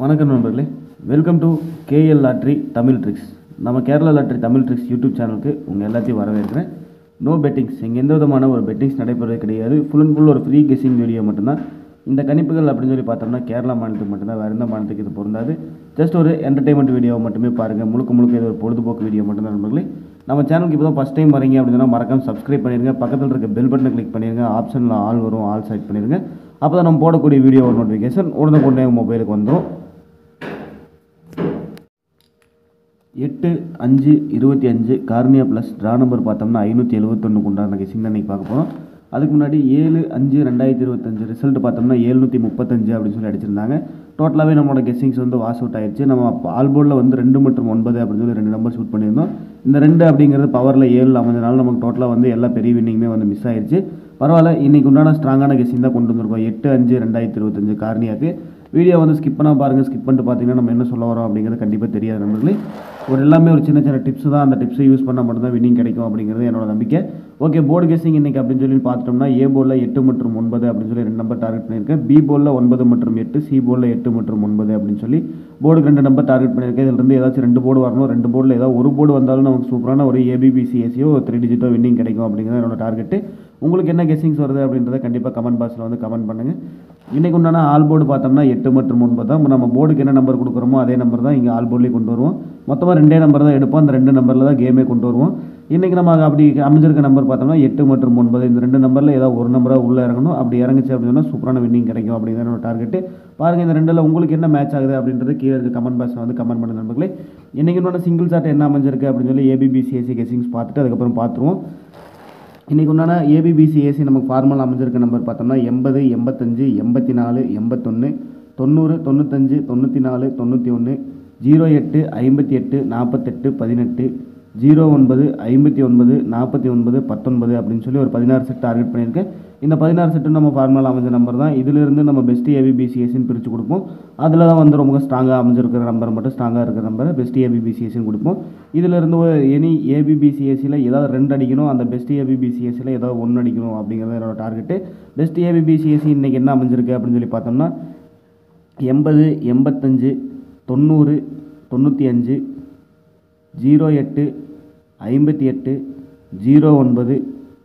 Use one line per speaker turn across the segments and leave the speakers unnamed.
வணக்கம் நண்பர்களே, welcome to KL lottery Tamil tricks. நம்ம Kerala lottery Tamil tricks YouTube சேனலுக்கு உங்கள் எல்லாத்தையும் வரவேற்கிறேன். நோ பெட்டிங்ஸ், இங்கே எந்த விதமான ஒரு பெட்டிங்ஸ் நடைபெறது கிடையாது. ஃபுல் அண்ட் ஃபுல் ஒரு ஃப்ரீ கெஸ்ஸிங் வீடியோ மட்டும்தான். இந்த கணிப்புகள் அப்படின்னு சொல்லி பார்த்தோம்னா கேரளா மாநிலத்துக்கு மட்டும்தான், வேறு எந்த மாநிலத்துக்கு இது பொருந்தாது. ஜஸ்ட் ஒரு என்டர்டைன்மெண்ட் வீடியோ மட்டுமே பாருங்கள். முழுக்க இது ஒரு பொழுதுபோக்கு வீடியோ மட்டும்தான் நண்பர்களே. நம்ம சேனலுக்கு இப்போ தான் ஃபஸ்ட் டைம் வரீங்க அப்படின்னா மறக்காம சப்ஸ்கிரைப் பண்ணிடுங்க. பக்கத்தில் இருக்க பெல் பட்டனை கிளிக் பண்ணிடுங்க. ஆப்ஷனில் ஆல் வரும், ஆல் செலக்ட் பண்ணிடுங்க. அப்போ தான் நம்ம போடக்கூடிய வீடியோ ஒரு நோட்டிஃபிகேஷன் உடனே மொபைலுக்கு வந்துடும். 8-5-25 கார்னியா ப்ளஸ் ட்ரா நம்பர் பார்த்தோம்னா 571 உண்டான கெஸிங் தான் இன்றைக்கி பார்க்க போகிறோம். அதுக்கு முன்னாடி 7-5-2025 ரிசல்ட் பார்த்தோம்னா 735 அப்படின்னு சொல்லி அடிச்சிருந்தாங்க. டோட்டலாகவே நம்மளோட கெஸ்ஸிங்ஸ் வந்து வாஷ் அவுட் ஆயிடுச்சு. நம்ம ஆல்போர்டில் வந்து 2 மற்றும் 9 அப்படின்னு சொல்லி 2 நம்பர் ஷூட் பண்ணியிருந்தோம். இந்த 2 அப்படிங்கிறது பவரில் 7 அமைஞ்சனால நமக்கு டோட்டலாக வந்து எல்லா பெரிய வின்னிங்குமே வந்து மிஸ் ஆயிடுச்சு. பரவாயில்ல, இன்றைக்கி உண்டான ஸ்ட்ராங்கான கெஸ்ஸிங் தான் கொண்டு வந்திருக்கோம். 8-5-2025 கார்னியாவுக்கு. வீடியோ வந்து ஸ்கிப் பண்ணால் பாருங்கள். ஸ்கிப் பண்ணிட்டு பார்த்தீங்கன்னா நம்ம என்ன சொல்ல வரோம் அப்படிங்கிறது கண்டிப்பாக தெரியாது நண்பர்களே. எல்லாமே ஒரு சின்ன டிப்ஸ் தான். அந்த டிப்ஸை யூஸ் பண்ணால் மட்டும்தான் வின்னிங் கிடைக்கும் அப்படிங்கிறது என்னோட நம்பிக்கை. ஓகே, போர்டு கெஸ்ஸிங் இன்றைக்கி அப்படின்னு சொல்லி பார்த்துட்டோம்னா ஏ போர்டில் 8 மற்றும் 9 அப்படின்னு சொல்லி 2 நம்பர் டார்கெட் பண்ணியிருக்கேன். பி போர்டில் 9 மற்றும் 8, சி போர்டில் 8 மற்றும் 9 அப்படின்னு சொல்லி போர்டுக்கு 2 நம்பர் டார்கெட் பண்ணியிருக்கேன். இதிலிருந்து ஏதாச்சும் 2 போர்டு வரணும். 2 போர்டில் ஏதாவது ஒரு போர்டு வந்தாலும் நமக்கு சூப்பரான ஒரு ஏபிபிசிஎஸ்சியோ 3 டிஜிட்டோ வின்னிங் கிடைக்கும் அப்படிங்கிறது என்னோட டார்கெட்டு. உங்களுக்கு என்ன கெஸ்ஸிங்ஸ் வருது அப்படின்றத கண்டிப்பாக கமெண்ட் பாக்ஸில் வந்து கமெண்ட் பண்ணுங்கள். இன்றைக்கு உண்டான ஆல் போர்டு பார்த்தோம்னா 8 மற்றும் 9 தான். நம்ம போர்டுக்கு என்ன நம்பர் கொடுக்குறோமோ அதே நம்பர் தான் இங்கே ஆல் போர்ட்லேயும் கொண்டு வருவோம். மொத்தமாக 2 நம்பர் தான் எடுப்போம். அந்த 2 நம்பரில் தான் கேமே கொண்டு வருவோம். இன்றைக்கி நம்ம அப்படி அமைஞ்சிருக்க நம்பர் பார்த்தோம்னா 8 மற்றும் 9, இந்த 2 நம்பரில் ஏதாவது ஒரு நம்பராக உள்ளே இறங்கணும். அப்படி இறங்குச்சு அப்படின்னா சூப்பரான வின்னிங் கிடைக்கும் அப்படிங்கிற ஒரு டார்கெட்டு. பாருங்கள், இந்த 2ல் உங்களுக்கு என்ன மேட்ச் ஆகுது அப்படின்றது கீழே இருக்க கமெண்ட் பாக்ஸில் வந்து கமெண்ட் பண்ண நண்பர்களே. இன்றைக்கி இன்னொன்று சிங்கிள் சார்ட் என்ன அமைஞ்சிருக்கு அப்படின்னு சொல்லி ஏபிபிசிஎஸ்சி கெஸ்ஸிங்ஸ் பார்த்துட்டு அதுக்கப்புறம் பார்த்துருவோம். இன்றைக்கி உண்டான ஏபிபிசிஎஸ்சி நமக்கு ஃபார்மல் அமைஞ்சிருக்க நம்பர் பார்த்தோம்னா 80, 85, 84, 81, 90, 95, 94, 91, 08, 58, 48, 18, 09, 59, 49, 19 அப்படின்னு சொல்லி ஒரு 16 செட் டார்கெட் பண்ணியிருக்கேன். இந்த 16 செட்டும் நம்ம ஃபார்மலாக அமைஞ்ச நம்பர் தான். இதிலிருந்து நம்ம பெஸ்ட் ஏபிபிசிஎஸ்சின்னு பிரித்து கொடுப்போம். அதில் தான் வந்து ரொம்ப ஸ்ட்ராங்காக அமைஞ்சிருக்கிற நம்பர் மட்டும் ஸ்ட்ராங்காக இருக்கிற நம்பரை பெஸ்ட் ஏபிபிசிஎஸ்சின்னு கொடுப்போம். இதிலிருந்து எனி ஏபிபிசிஎஸ்சியில் ஏதாவது 2 அடிக்கணும், அந்த பெஸ்ட் ஏபிபிசிஎஸ்சியில் ஏதாவது 1 அடிக்கணும் அப்படிங்கிறது என்னோட டார்கெட்டு. பெஸ்ட் ஏபிபிசிஎஸ்சி இன்றைக்கி என்ன அமைஞ்சிருக்கு அப்படின்னு சொல்லி பார்த்தோம்னா 80, 85, 90, 95, 08, 58, 09,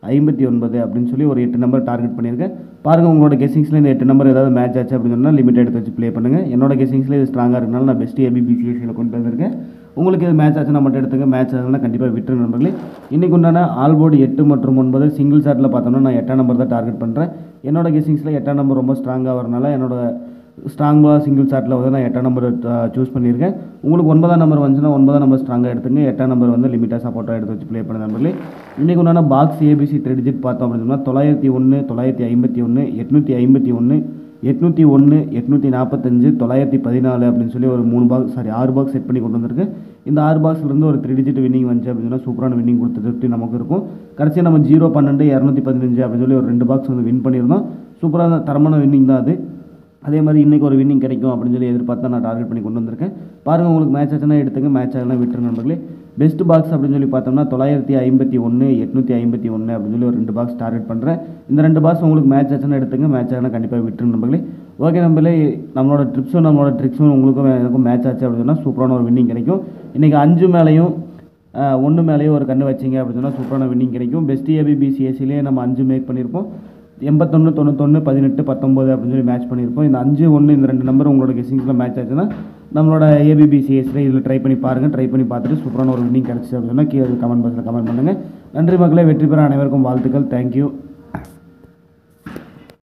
59 அப்படின்னு சொல்லி ஒரு 8 நம்பர் டார்கெட் பண்ணியிருக்கேன். பாருங்கள், உங்களோட கெஸ்ஸிங்ஸில் இந்த 8 நம்பர் ஏதாவது மேட்ச் ஆச்சு அப்படின்னு சொன்னால் லிமிட் எடுத்து வச்சு ப்ளே பண்ணுங்கள். என்னோட கெஸ்ஸிங்ஸில் இது ஸ்ட்ராங்காக இருக்கனால நான் பெஸ்ட் ஏபிபிசிஎஸ்சியில் கொண்டு வந்திருக்கேன். உங்களுக்கு இது மேட்ச் ஆச்சுன்னா மட்டும் எடுத்துங்க. மேட்ச் ஆகுதுன்னா கண்டிப்பாக விட்டுரு நண்பர்களே. இன்றைக்கு உண்டான ஆல் போர்டு 8 மற்றும் 9 சிங்கிள் சாட்டில் பார்த்தோம்னா நான் 8ஆம் நம்பர் தான் டார்கெட் பண்ணுறேன். என்னோட கெஸ்ஸிங்ஸில் 8ஆம் நம்பர் ரொம்ப ஸ்ட்ராங்காக வரனால என்னோட ஸ்ட்ராங்காக சிங்கிள் சாட்டில் வந்து நான் 8ஆம் நம்பர் சூஸ் பண்ணியிருக்கேன். உங்களுக்கு 9ஆம் நம்பர் வந்துச்சுன்னா 9ஆம் நம்பர் ஸ்ட்ராங்காக எடுத்துங்க. 8ஆம் நம்பர் வந்து லிமிட்டாக சப்போர்ட்டாக எடுத்து வச்சு ப்ளே பண்ண நம்பர்களே. இன்றைக்கு உண்டான பாக்ஸ் ஏபிசி 3 டிஜிட் பார்த்தோம் அப்படின்னா 901, 951, 851, 801, 845, 914 அப்படின்னு சொல்லி ஒரு 6 பாக்ஸ் செட் பண்ணி கொண்டு வந்திருக்கு. இந்த 6 பாக்ஸ்லேருந்து ஒரு 3 டிஜிட் வின்னிங் வந்துச்சு அப்படின்னா சூப்பரான வின்னிங் கொடுத்துட்டு நமக்கு இருக்கும். கடைசியாக நம்ம 0, 12, 215 அப்படின்னு சொல்லி ஒரு 2 பாக்ஸ் வந்து வின் பண்ணியிருந்தோம். சூப்பரான தரமான வின்னிங் தான் அது. அதே மாதிரி இன்றைக்கி ஒரு வின்னிங் கிடைக்கும் அப்படின்னு சொல்லி எதிர்பார்த்து நான் டார்கெட் பண்ணி கொண்டு வந்திருக்கேன். பாருங்கள், உங்களுக்கு மேட்ச் ஆச்சுன்னா எடுத்துங்க, மேட்ச் ஆகலாம் விட்டுரு நண்பர்களே. பெஸ்ட் பாக்ஸ் அப்படின்னு சொல்லி பார்த்தோம்னா 951, 851 அப்படின்னு சொல்லி ஒரு 2 பாக்ஸ் டார்கெட் பண்ணுறேன். இந்த 2 பாக்ஸ் உங்களுக்கு மேட்ச் ஆச்சுன்னா எடுத்துங்க, மேட்ச் ஆகலாம் கண்டிப்பாக விட்டுரு நண்பர்களே. ஓகே நண்பர்களே, நம்மளோட ட்ரிப்ஸும் நம்மளோட ட்ரிக்ஸும் உங்களுக்கும் எனக்கும் மேட்ச் ஆச்சு அப்படின்னு சொன்னால் சூப்பரான ஒரு வின்னிங் கிடைக்கும். இன்றைக்கி 5 மேலேயும் 1 மேலேயும் ஒரு கண்ணு வச்சிங்க அப்படின்னு சொன்னால் சூப்பரான வின்னிங் கிடைக்கும். பெஸ்ட் ஏபிபிசிஎஸ்சிலே நம்ம 5 மேக் பண்ணியிருப்போம். 81, 91, 18, 19 அப்படின்னு சொல்லி மேட்ச் பண்ணியிருப்போம். இந்த 5, 1 இந்த 2 நம்பர் உங்களோட கெஸ்ஸிங்ஸில் மேட்ச் ஆச்சுன்னா நம்மளோட ஏபிபிசிஎஸ்சியில் இதில் ட்ரை பண்ணி பாருங்கள். ட்ரை பண்ணி பார்த்துட்டு சூப்பரான ஒரு வின்னிங் கிடச்சிச்சு அப்படின்னு சொன்னால் கீழே கமெண்ட் பாக்ஸில் கமெண்ட் பண்ணுங்கள். நன்றி மக்களே, வெற்றி பெற அனைவருக்கும் வாழ்த்துக்கள். தேங்க்யூ.